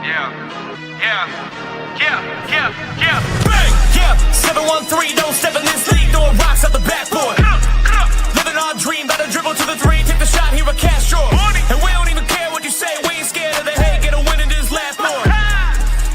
Bang! Yeah, 7-1-3, don't step in this league, throwing rocks out the backboard. Living our dream, better dribble to the three, take the shot, here a Castro. And we don't even care what you say, we ain't scared of the hate, get a win and just laugh more.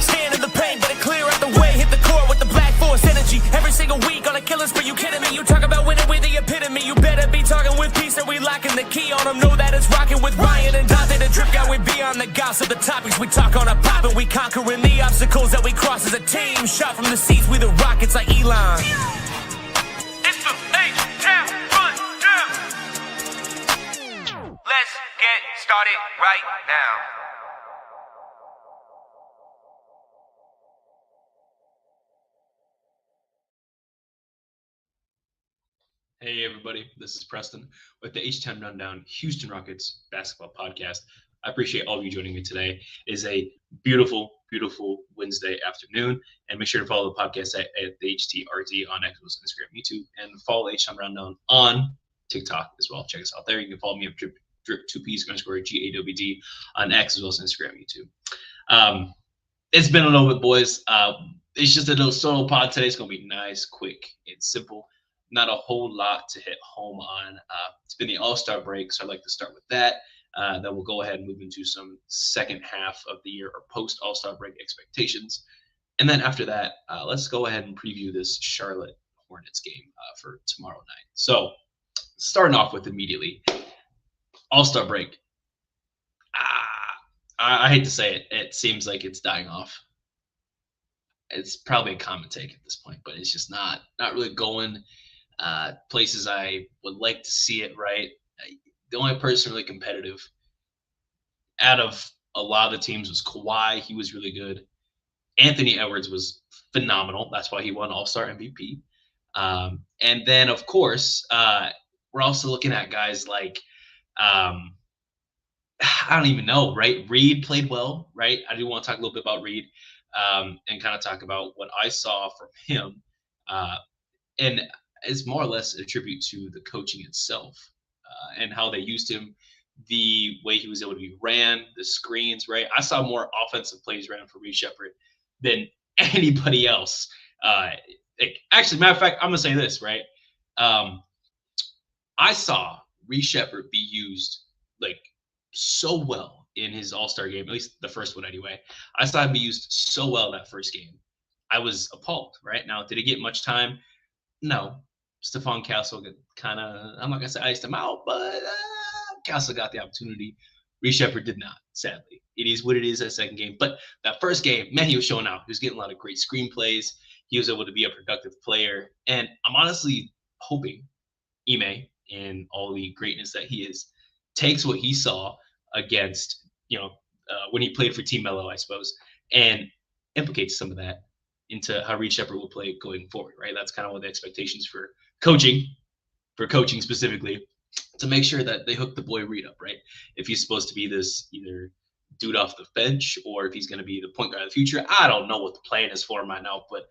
Stand in the paint, better clear out the way, hit the court with the black force energy. Every single week on a killing spree, you kidding me? You talk about winning with the epitome, you better be talking with peace and we locking the key on them. Know that it's rocking with Ryan and Donte, the drip guy, we beyond the gossip, the topics we talk on a pop and we conquering the obstacles that we cross as a team. Shot from the seats, we the Rockets like Elon. It's the H-Town run down. Let's get started right now. Hey everybody, this is Preston with the H-Town Rundown Houston Rockets basketball podcast. I appreciate all of you joining me today. It is a beautiful, beautiful Wednesday afternoon, and make sure to follow the podcast at the HTRD on X, Instagram, YouTube, and follow H-Town Rundown on TikTok as well. Check us out there. You can follow me at drip2ps_GAWD on X as well as Instagram, YouTube. It's been a little bit, boys. It's just a little solo pod today. It's gonna be nice, quick, and simple. Not a whole lot to hit home on. It's been the All-Star break, so I'd like to start with that. Then we'll go ahead and move into some second half of the year or post-All-Star break expectations. And then after that, let's go ahead and preview this Charlotte Hornets game for tomorrow night. So starting off with immediately, All-Star break. I hate to say it. It seems like it's dying off. It's probably a common take at this point, but it's just not really going places I would like to see it, right? The only person really competitive out of a lot of the teams was Kawhi. He was really good. Anthony Edwards was phenomenal. That's why he won All-Star MVP. And then, of course, we're also looking at guys like, I don't even know, right? Reed played well, right? I do want to talk a little bit about Reed and kind of talk about what I saw from him. And it's more or less a tribute to the coaching itself and how they used him, the way he was able to be ran, the screens, right? I saw more offensive plays ran for Reed Sheppard than anybody else. Actually, matter of fact, I'm going to say this, right? I saw Reed Sheppard be used like so well in his All-Star game, at least the first one anyway. I saw him be used so well that first game. I was appalled, right? Now, did he get much time? No. Stephon Castle kind of, I'm not going to say iced him out, but Castle got the opportunity. Reed Sheppard did not, sadly. It is what it is that second game. But that first game, man, he was showing out. He was getting a lot of great screenplays. He was able to be a productive player. And I'm honestly hoping Ime, and all the greatness that he is, takes what he saw against, when he played for Team Mello, I suppose, and implicates some of that into how Reed Sheppard will play going forward, right? That's kind of what the expectations for coaching specifically, to make sure that they hook the boy Reed up, right? If he's supposed to be this either dude off the bench or if he's going to be the point guard of the future, I don't know what the plan is for him right now, but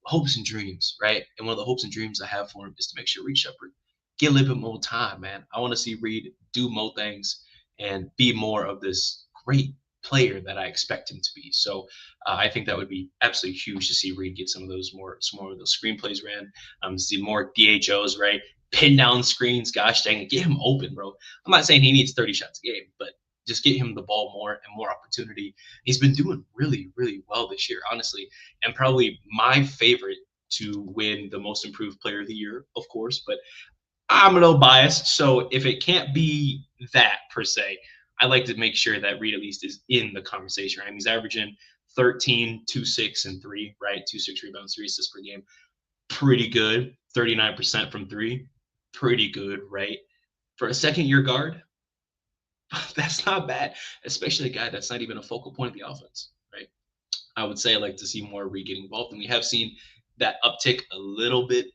hopes and dreams, right? And one of the hopes and dreams I have for him is to make sure Reed Sheppard get a little bit more time, man. I want to see Reed do more things and be more of this great player that I expect him to be. So I think that would be absolutely huge to see Reed get some of those screenplays ran, see more DHOs, right? Pin down screens, gosh dang it, get him open, bro. I'm not saying he needs 30 shots a game, but just get him the ball more and more opportunity. He's been doing really, really well this year, honestly, and probably my favorite to win the most improved player of the year, of course, but I'm a little biased, so if it can't be that per se, I like to make sure that Reed at least is in the conversation, right? He's averaging 13, 2, 6, and 3, right? 2, 6 rebounds, 3 assists per game. Pretty good. 39% from 3. Pretty good, right? For a second-year guard, that's not bad, especially a guy that's not even a focal point of the offense, right? I would say I like to see more Reed getting involved, and we have seen that uptick a little bit,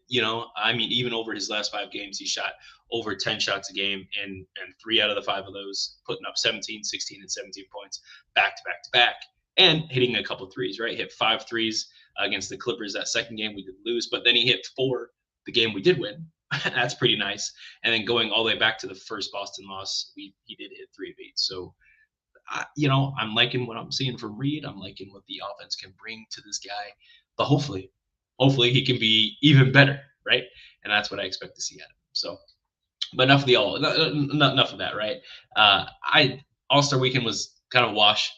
I mean, even over his last 5 games, he shot over 10 shots a game, and 3 out of the 5 of those putting up 17, 16, and 17 points back to back to back, and hitting a couple threes, right? Hit 5 threes against the Clippers that second game we did lose, but then he hit 4 the game we did win. That's pretty nice. And then going all the way back to the first Boston loss, he did hit 3 of 8. So I'm liking what I'm seeing from Reed. I'm liking what the offense can bring to this guy. But hopefully he can be even better, right? And that's what I expect to see out of him. So, but enough of the all, not enough of that, right? I All Star Weekend was kind of a wash.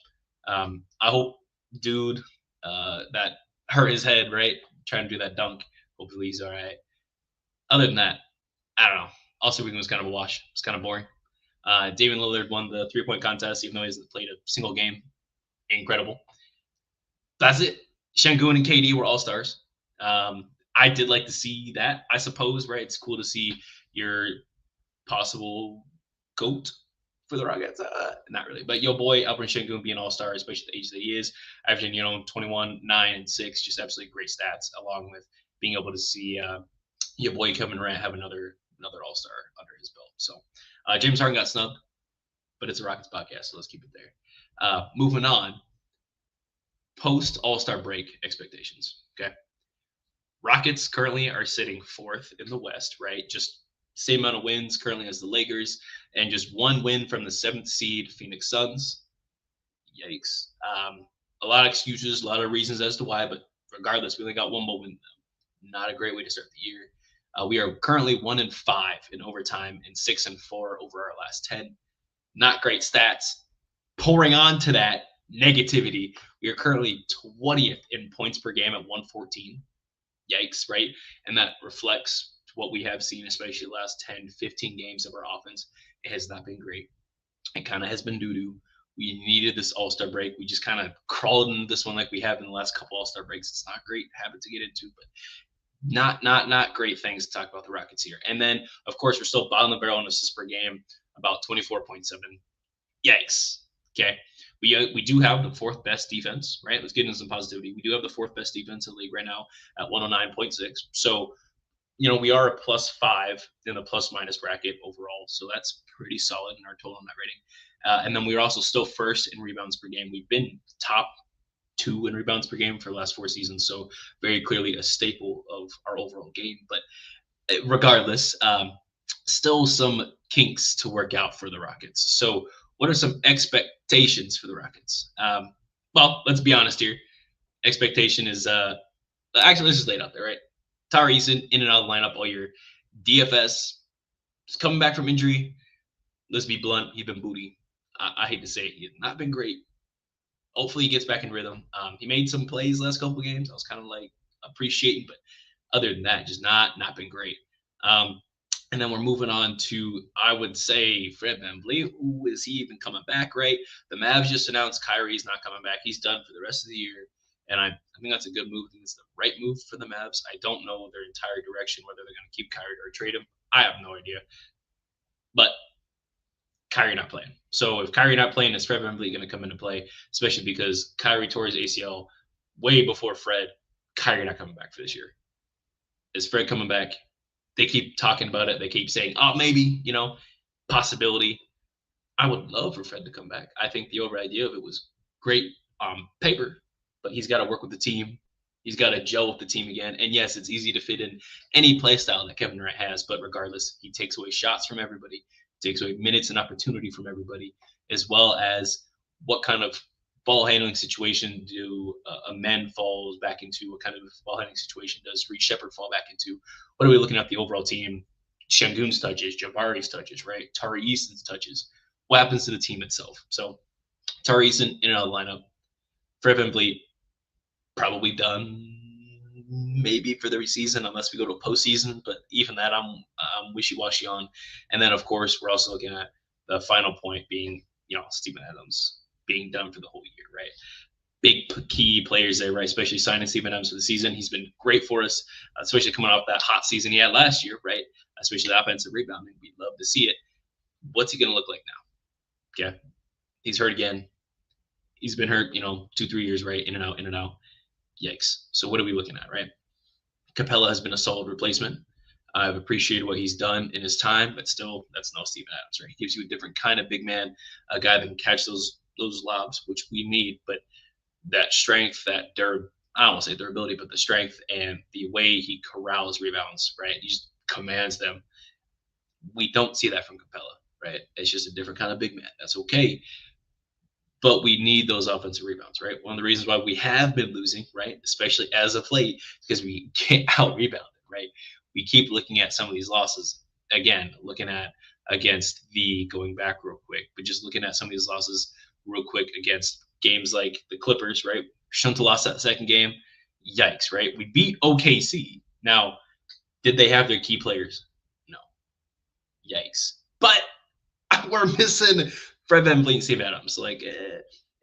I hope dude that hurt his head, right? Trying to do that dunk. Hopefully he's all right. Other than that, I don't know. All Star Weekend was kind of a wash. It's kind of boring. Damian Lillard won the 3-point contest, even though he hasn't played a single game. Incredible. That's it. Şengün and KD were all stars. I did like to see that, I suppose, right? It's cool to see your possible GOAT for the Rockets. Not really, but your boy Alperen Şengün being all star, especially at the age that he is, averaging 21, 9, and 6, just absolutely great stats, along with being able to see your boy Kevin Durant have another all star under his belt. So James Harden got snubbed, but it's a Rockets podcast, so let's keep it there. Moving on, post All Star break expectations. Okay, Rockets currently are sitting 4th in the West, right? Just same amount of wins currently as the Lakers, and just one win from the 7th seed Phoenix Suns. Yikes! A lot of excuses, a lot of reasons as to why, but regardless, we only got one more win. Not a great way to start the year. We are currently 1-5 in overtime and 6-4 over our last 10. Not great stats. Pouring on to that negativity, we are currently 20th in points per game at 114. Yikes, right? And that reflects what we have seen, especially the last 10, 15 games of our offense. It has not been great. It kind of has been doo-doo. We needed this All-Star break. We just kind of crawled into this one like we have in the last couple All-Star breaks. It's not a great habit to get into, but not great things to talk about the Rockets here. And then, of course, we're still bottom of the barrel in assists per game, about 24.7. Yikes. Okay. We do have the 4th best defense, right? Let's get into some positivity. We do have the 4th best defense in the league right now at 109.6. So, we are a +5 in the plus-minus bracket overall. So that's pretty solid in our total net rating. And then we're also still 1st in rebounds per game. We've been top 2 in rebounds per game for the last 4 seasons. So very clearly a staple of our overall game. But regardless, still some kinks to work out for the Rockets. So what are some expectations for the Rockets? Well, let's be honest here. Expectation is actually, let's just lay it out there, right? Tari Eason in and out of the lineup all year. DFS is coming back from injury. Let's be blunt. He's been booty. I hate to say it. He's not been great. Hopefully he gets back in rhythm. He made some plays last couple of games. I was kind of like appreciating, but other than that, just not been great. And then we're moving on to, I would say, Fred VanVleet. Who is he even coming back, right? The Mavs just announced Kyrie's not coming back. He's done for the rest of the year. And I think that's a good move. I think it's the right move for the Mavs. I don't know their entire direction, whether they're going to keep Kyrie or trade him. I have no idea. But Kyrie not playing. So if Kyrie not playing, is Fred VanVleet going to come into play? Especially because Kyrie tore his ACL way before Fred. Kyrie not coming back for this year. Is Fred coming back? They keep talking about it. They keep saying, oh, maybe, possibility. I would love for Fred to come back. I think the overall idea of it was great on paper, but he's got to work with the team. He's got to gel with the team again. And yes, it's easy to fit in any play style that Kevin Durant has, but regardless, he takes away shots from everybody, takes away minutes and opportunity from everybody, as well as what kind of ball handling situation do men falls back into? What kind of ball handling situation does Reed Shepherd fall back into? What are we looking at the overall team? Şengün's touches, Jabari's touches, right? Tari Eason's touches. What happens to the team itself? So Tari Eason in and out of the lineup. Fred VanVleet probably done maybe for the season unless we go to a postseason, but even that I'm wishy-washy on. And then, of course, we're also looking at the final point being, Steven Adams being done for the whole year, right? Big key players there, right? Especially signing Steven Adams for the season. He's been great for us, especially coming off that hot season he had last year, right? Especially the offensive rebounding. We'd love to see it. What's he going to look like now? Okay. He's hurt again. He's been hurt, 2-3 years, right? In and out. Yikes. So what are we looking at, right? Capella has been a solid replacement. I've appreciated what he's done in his time, but still, that's no Steven Adams, right? He gives you a different kind of big man, a guy that can catch those lobs, which we need, but that strength, I don't want to say durability, but the strength and the way he corrals rebounds, right? He just commands them. We don't see that from Capella, right? It's just a different kind of big man. That's okay. but we need those offensive rebounds, right? One of the reasons why we have been losing, right, especially as of late, because we can't out rebound it, right? We keep looking at some of these losses. Again, looking at against the going back real quick, but just looking at some of these losses real quick against games like the Clippers, right? Shunta lost that second game. Yikes, right? We beat OKC. Now, did they have their key players? No. Yikes. But we're missing Fred VanVleet and Steve Adams. Like,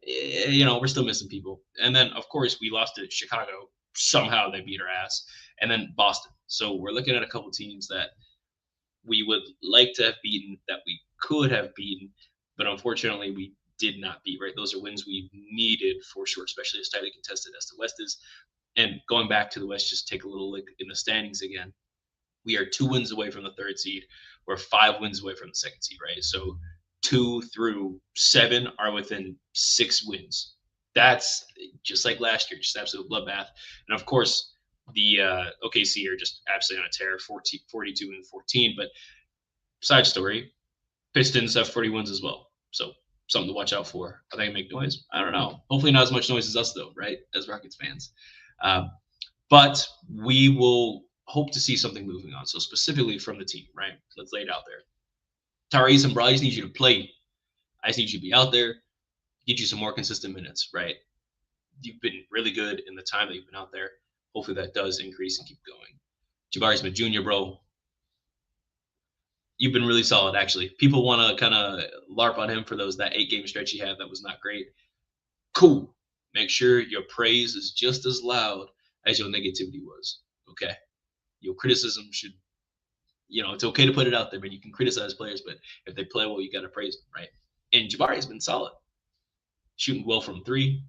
we're still missing people. And then, of course, we lost to Chicago. Somehow they beat our ass. And then Boston. So we're looking at a couple teams that we would like to have beaten, that we could have beaten, but unfortunately we did not beat, right? Those are wins we needed for sure, especially as tightly contested as the West is. And going back to the West, just take a little look in the standings again. We are 2 wins away from the 3rd seed. We're 5 wins away from the 2nd seed, right? So 2 through 7 are within 6 wins. That's just like last year, just absolute bloodbath. And of course, the OKC are just absolutely on a tear, 42 and 14. But side story, Pistons have 40 wins as well. So something to watch out for. Are they going to make noise? I don't know. Hopefully not as much noise as us, though, right, as Rockets fans. But we will hope to see something moving on. So specifically from the team, right? Let's lay it out there. Tyrese and Bryce need you to play. I just need you to be out there, get you some more consistent minutes, right? You've been really good in the time that you've been out there. Hopefully that does increase and keep going. Jabari Smith Jr., bro, you've been really solid, actually. People want to kind of LARP on him for that 8-game stretch he had that was not great. Cool. Make sure your praise is just as loud as your negativity was, okay? Your criticism should, it's okay to put it out there, but you can criticize players, but if they play well, you got to praise them, right? And Jabari's been solid. Shooting well from 3.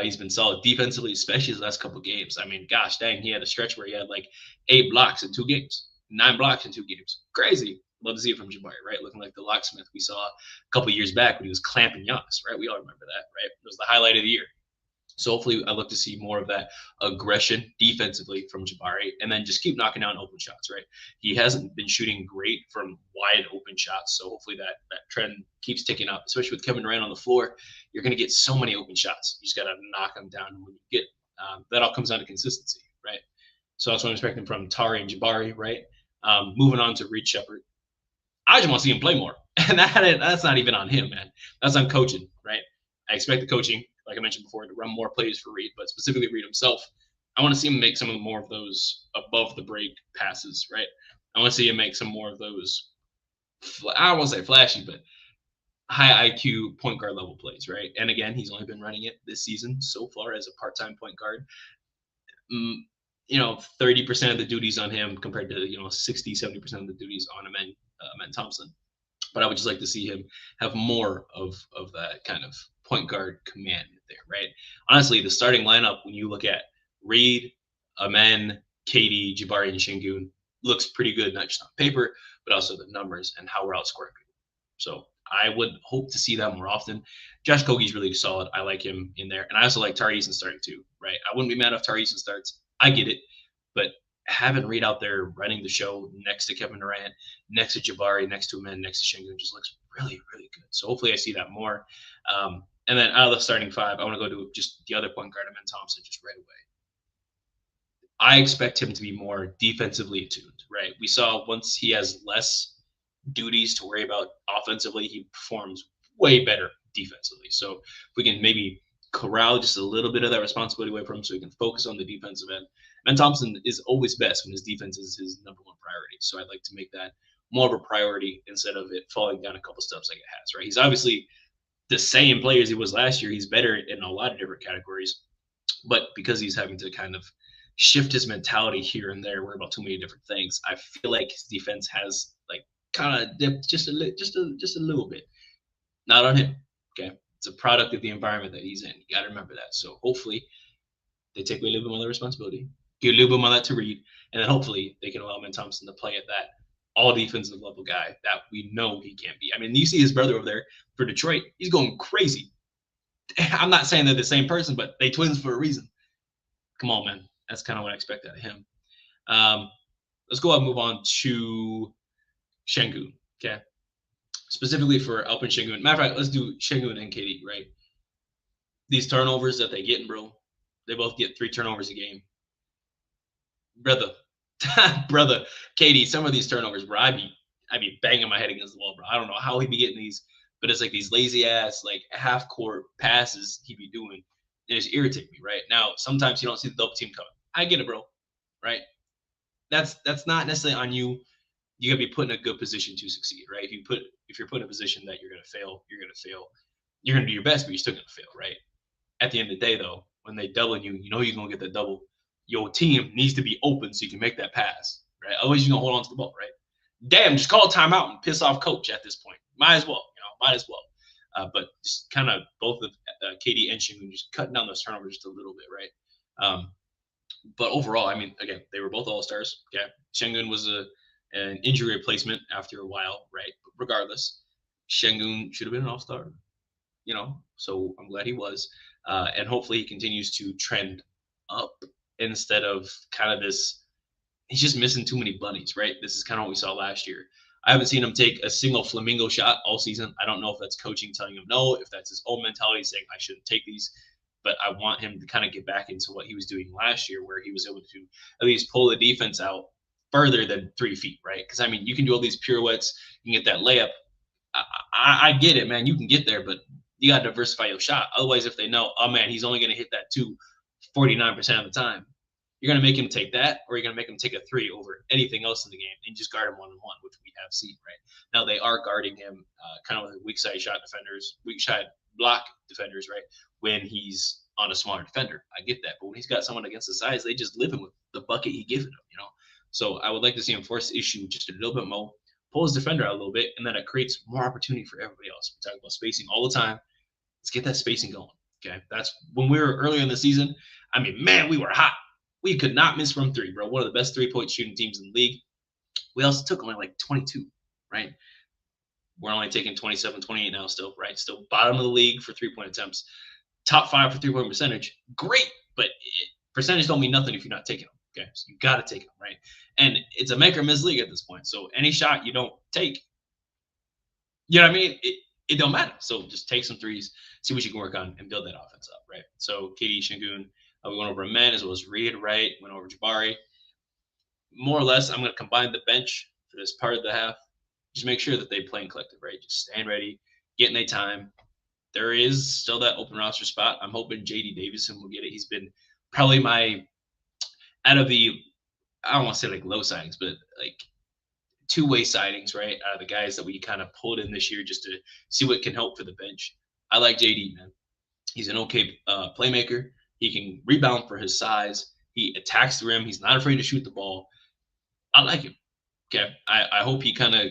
He's been solid defensively, especially his last couple of games. I mean, gosh dang, he had a stretch where he had like 8 blocks in 2 games, 9 blocks in 2 games. Crazy. Love to see it from Jabari, right? Looking like the locksmith we saw a couple of years back when he was clamping Giannis, right? We all remember that, right? It was the highlight of the year. So hopefully I look to see more of that aggression defensively from Jabari, and then just keep knocking down open shots, right? He hasn't been shooting great from wide open shots, so hopefully that trend keeps ticking up, especially with Kevin Durant on the floor. You're going to get so many open shots. You just got to knock them down. And when you get that all comes down to consistency, right? So that's what I'm expecting from Tari and Jabari, right? Moving on to Reed Shepherd. I just want to see him play more. And that's not even on him, man. That's on coaching, right? I expect the coaching, like I mentioned before, to run more plays for Reed, but specifically Reed himself. I want to see him make some more of those above the break passes, right? I want to see him make some more of those, I don't want to say flashy, but high IQ point guard level plays, right? And again, he's only been running it this season so far as a part-time point guard. 30% of the duties on him compared to, 60, 70% of the duties on Amen Thompson. But I would just like to see him have more of that kind of point guard command there, right? Honestly, the starting lineup, when you look at Reed, Amen, Katie, Jabari, and Şengün, looks pretty good, not just on paper, but also the numbers and how we're outscoring people. So I would hope to see that more often. Josh Okogie's really solid. I like him in there. And I also like Tari Eason starting too, right? I wouldn't be mad if Tari Eason starts. I get it. But having Reed out there running the show next to Kevin Durant, next to Jabari, next to Amen, next to Şengün just looks really, really good. So hopefully I see that more. And then out of the starting 5, I want to go to just the other point guard, Amen Thompson, just right away. I expect him to be more defensively attuned, right? We saw once he has less duties to worry about offensively, he performs way better defensively. So if we can maybe corral just a little bit of that responsibility away from him so he can focus on the defensive end. Amen Thompson is always best when his defense is his number 1 priority. So I'd like to make that more of a priority instead of it falling down a couple steps like it has, right? He's obviously the same player as he was last year. He's better in a lot of different categories. But because he's having to kind of shift his mentality here and there, worry about too many different things, I feel like his defense has kind of dipped just a little bit. Not on him, okay? It's a product of the environment that he's in. You got to remember that. So hopefully they take away a little bit more of the responsibility, give a little bit more of that to Reed, and then hopefully they can allow Amen Thompson to play at that all defensive level guy that we know he can't be. I mean, you see his brother over there for Detroit. He's going crazy. I'm not saying they're the same person, but they twins for a reason. Come on, man. That's kind of what I expect out of him. Let's go ahead and move on to Şengün, okay? Specifically for Alperen Şengün. Matter of fact, let's do Şengün and KD, right? these turnovers that they getting, bro. They both get 3 turnovers a game. Brother, brother, Katie, some of these turnovers, bro, I'd be banging my head against the wall, bro. I don't know how he'd be getting these, but it's like these lazy ass, like half court passes he'd be doing. And it's irritating me, right? Now, sometimes you don't see the double team coming. I get it, bro. Right? That's not necessarily on you. You gotta be put in a good position to succeed, right? If you're put in a position that you're gonna fail, you're gonna fail. You're gonna do your best, but you're still gonna fail, right? At the end of the day, though, when they double you, you know you're gonna get that double. Your team needs to be open so you can make that pass, right? Otherwise, you're gonna hold on to the ball, right? Damn, just call a timeout and piss off coach at this point. Might as well, might as well. But just kind of both of KD and Shingun just cutting down those turnovers just a little bit, right? But overall, I mean, again, they were both all-stars. Okay, Shingun was an injury replacement after a while, right? But regardless, Shingun should have been an all-star, So I'm glad he was, and hopefully he continues to trend up instead of kind of this. He's just missing too many bunnies, right? This is kind of what we saw last year. I haven't seen him take a single flamingo shot all season. I don't know if that's coaching telling him no, if that's his own mentality saying I shouldn't take these. But I want him to kind of get back into what he was doing last year, where he was able to at least pull the defense out further than 3 feet, right? Because, I mean, you can do all these pirouettes, you can get that layup. I get it, man. You can get there, but you got to diversify your shot. Otherwise, if they know, oh, man, he's only going to hit that 2 49% of the time, you're going to make him take that, or you're going to make him take a 3 over anything else in the game and just guard him one-on-one, which we have seen, right? Now, they are guarding him kind of with weak side shot defenders, weak side block defenders, right? When he's on a smaller defender. I get that. But when he's got someone against his size, they just live him with the bucket he gives them, So I would like to see him force the issue just a little bit more, pull his defender out a little bit, and then it creates more opportunity for everybody else. We talk about spacing all the time. Let's get that spacing going. Okay. That's when we were earlier in the season. I mean, man, we were hot. We could not miss from 3, bro. One of the best 3-point shooting teams in the league. We also took only like 22, right? We're only taking 27, 28 now still, right? Still bottom of the league for 3-point attempts. Top 5 for 3-point percentage. Great, but percentage don't mean nothing if you're not taking them, okay? So you got to take them, right? And it's a make or miss league at this point. So any shot you don't take, you know what I mean? It don't matter. So just take some threes, see what you can work on, and build that offense up, right? So KD, Shingun, we went over men as well as Reed, right? Went over Jabari. More or less, I'm going to combine the bench for this part of the half. Just make sure that they play in collective, right? Just stand ready, getting their time. There is still that open roster spot. I'm hoping J.D. Davison will get it. He's been probably out of the, I don't want to say like low signings, but like two-way sightings, right? Out of the guys that we kind of pulled in this year just to see what can help for the bench. I like J.D., man. He's an okay playmaker. He can rebound for his size. He attacks the rim. He's not afraid to shoot the ball. I like him. Okay. I hope he kind of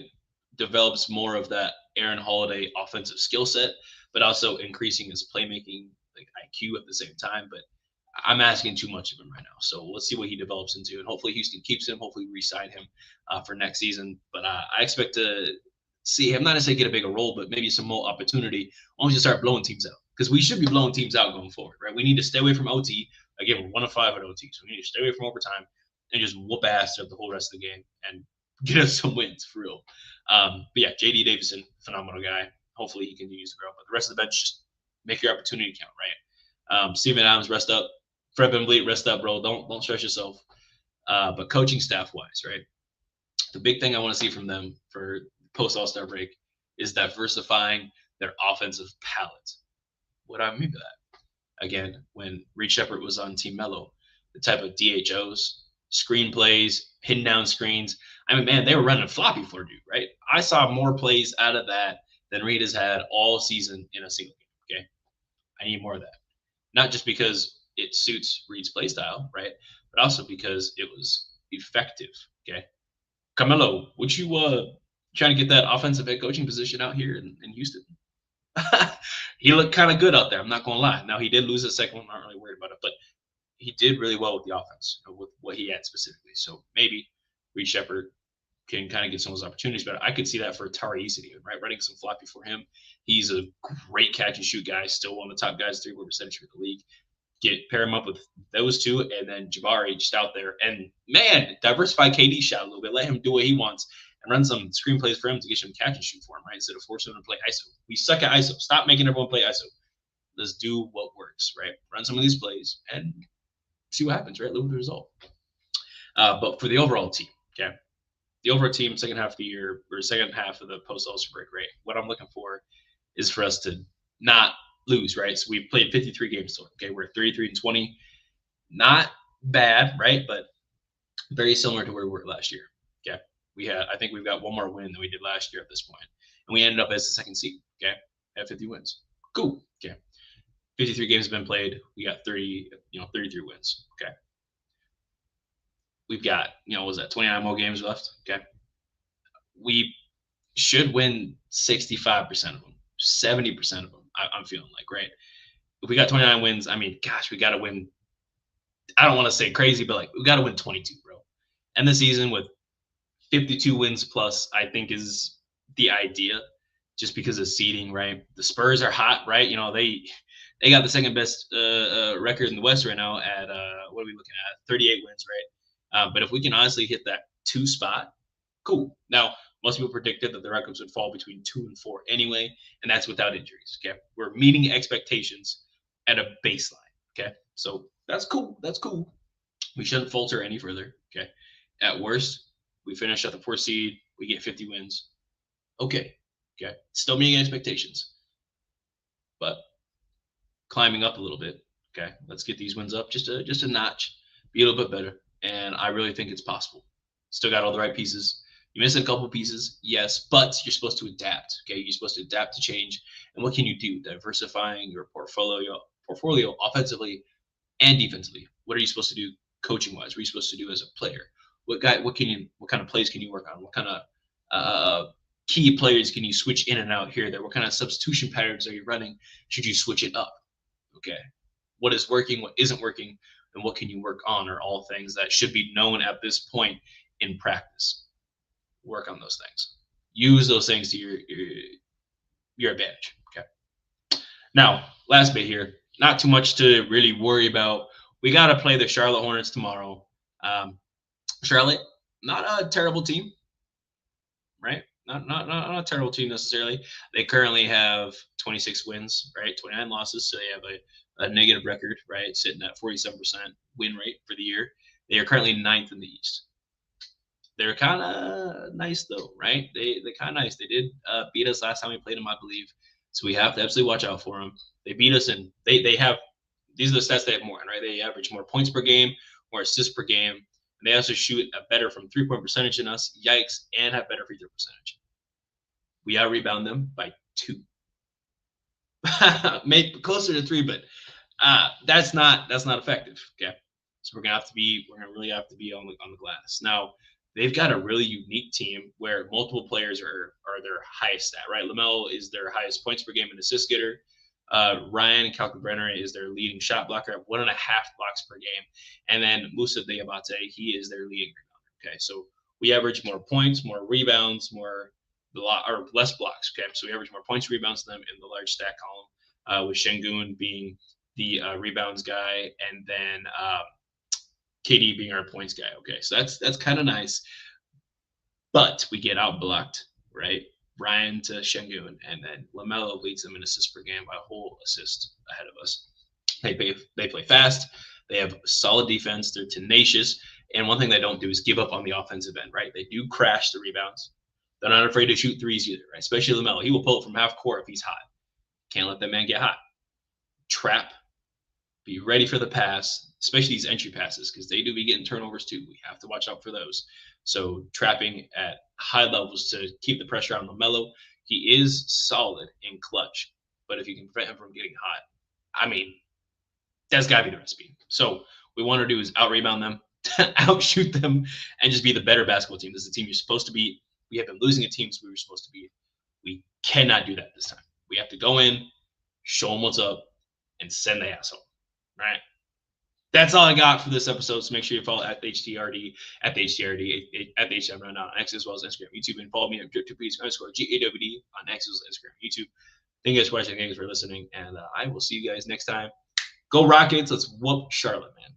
develops more of that Aaron Holiday offensive skill set, but also increasing his playmaking like IQ at the same time. But I'm asking too much of him right now. So let's see what he develops into. And hopefully Houston keeps him. Hopefully we re-sign him for next season. But I expect to see him not necessarily get a bigger role, but maybe some more opportunity once you start blowing teams out. Because we should be blowing teams out going forward, right? We need to stay away from OT. Again, we're 1 of 5 at OT. So we need to stay away from overtime and just whoop ass throughout the whole rest of the game and get us some wins for real. But yeah, J.D. Davison, phenomenal guy. Hopefully he continues to grow. But the rest of the bench, just make your opportunity count, right? Steven Adams, rest up. Fred VanVleet, rest up, bro. Don't stress yourself. But coaching staff-wise, right? The big thing I want to see from them for post-All-Star break is diversifying their offensive palette. What do I mean by that? Again, when Reed Sheppard was on Team Mello, the type of DHOs, screenplays, pin down screens. I mean, man, they were running floppy for dude, right? I saw more plays out of that than Reed has had all season in a single game, okay? I need more of that. Not just because it suits Reed's play style, right? But also because it was effective, okay? Carmelo, would you trying to get that offensive head coaching position out here in Houston? He looked kind of good out there. I'm not going to lie. Now, he did lose a second one. I'm not really worried about it. But he did really well with the offense, with what he had specifically. So maybe Reed Sheppard can kind of get some of those opportunities. But I could see that for Tari Eason even, right? Running some floppy for him. He's a great catch and shoot guy. Still one of the top guys, 3-point percentage for the league. Pair him up with those two, and then Jabari just out there. And, man, diversify KD shot a little bit. Let him do what he wants. And run some screenplays for him to get some catch and shoot for him, right? Instead of forcing him to play ISO. We suck at ISO. Stop making everyone play ISO. Let's do what works, right? Run some of these plays and see what happens, right? Live with the result. But for the overall team, okay, the overall team, second half of the year or second half of the post All-Star break, right? What I'm looking for is for us to not lose, right? So we've played 53 games total. Okay, we're 33-20, not bad, right? But very similar to where we were last year. Okay, I think we've got one more win than we did last year at this point, and we ended up as the second seed. Okay, at 50 wins. Cool. Okay, 53 games have been played. We got 33 wins. Okay, we've got what was that 29 more games left. Okay, we should win 65% of them, 70% of them. I'm feeling like, right? If we got 29 wins, I mean, gosh, we got to win. I don't want to say crazy, but like we got to win 22, bro. And the season with 52 wins plus, I think is the idea, just because of seeding, right? The Spurs are hot, right? They got the second best record in the West right now at what are we looking at? 38 wins, right? But if we can honestly hit that 2 spot, cool. Now, most people predicted that the records would fall between 2 and 4 anyway, and that's without injuries. Okay, we're meeting expectations at a baseline. Okay, so that's cool. That's cool. We shouldn't falter any further. Okay, at worst, we finish at the 4th seed. We get 50 wins. Okay, still meeting expectations, but climbing up a little bit. Okay, let's get these wins up just a notch, be a little bit better, and I really think it's possible. Still got all the right pieces. You missed a couple pieces, yes, but you're supposed to adapt. Okay, you're supposed to adapt to change. And what can you do? Diversifying your portfolio offensively and defensively. What are you supposed to do coaching wise? What are you supposed to do as a player? What kind of plays can you work on? What kind of key players can you switch in and out here? There. What kind of substitution patterns are you running? Should you switch it up? Okay, what is working? What isn't working? And what can you work on? Are all things that should be known at this point in practice. Work on those things. Use those things to your advantage. Okay. Now, last bit here. Not too much to really worry about. We got to play the Charlotte Hornets tomorrow. Charlotte, not a terrible team, right? Not a terrible team necessarily. They currently have 26 wins, right? 29 losses, so they have a negative record, right? Sitting at 47% win rate for the year. They are currently 9th in the East. They're kind of nice though, right? They're kind of nice. They did beat us last time we played them, I believe. So we have to absolutely watch out for them. They beat us, and they have these are the stats they have more, right? They average more points per game, more assists per game, and they also shoot a better from 3-point percentage than us. Yikes! And have better free throw percentage. We out rebound them by 2, maybe closer to 3, but that's not effective. Okay, so we're gonna really have to be on the glass now. They've got a really unique team where multiple players are their highest stat, right? LaMelo is their highest points per game and assist getter. Ryan Calcabrera is their leading shot blocker at 1.5 blocks per game. And then Musa Diabate, he is their leading rebounder. Okay, so we average more points, more rebounds, less blocks. Okay, so we average more points, rebounds than them in the large stat column, with Şengün being the rebounds guy, and then KD being our points guy. Okay, so that's kind of nice, but we get outblocked, right? Ryan to Şengün, and then LaMelo leads them in assists per game by a whole assist ahead of us. They play fast. They have solid defense. They're tenacious, and one thing they don't do is give up on the offensive end, right? They do crash the rebounds. They're not afraid to shoot threes either, right? Especially LaMelo. He will pull it from half court if he's hot. Can't let that man get hot. Trap. Be ready for the pass, especially these entry passes, because they do be getting turnovers too. We have to watch out for those. So trapping at high levels to keep the pressure on LaMelo. He is solid in clutch, but if you can prevent him from getting hot, I mean, that's got to be the recipe. So what we want to do is out-rebound them, outshoot them, and just be the better basketball team. This is the team you're supposed to be. We have been losing to teams we were supposed to be. We cannot do that this time. We have to go in, show them what's up, and send the asshole. Right. That's all I got for this episode. So make sure you follow at the HTRD, at the HTM right now on X as well as Instagram, YouTube, and follow me at _GAWD on X as well as Instagram, YouTube. Thank you guys for watching. Thank you guys for listening, and I will see you guys next time. Go Rockets! Let's whoop Charlotte, man.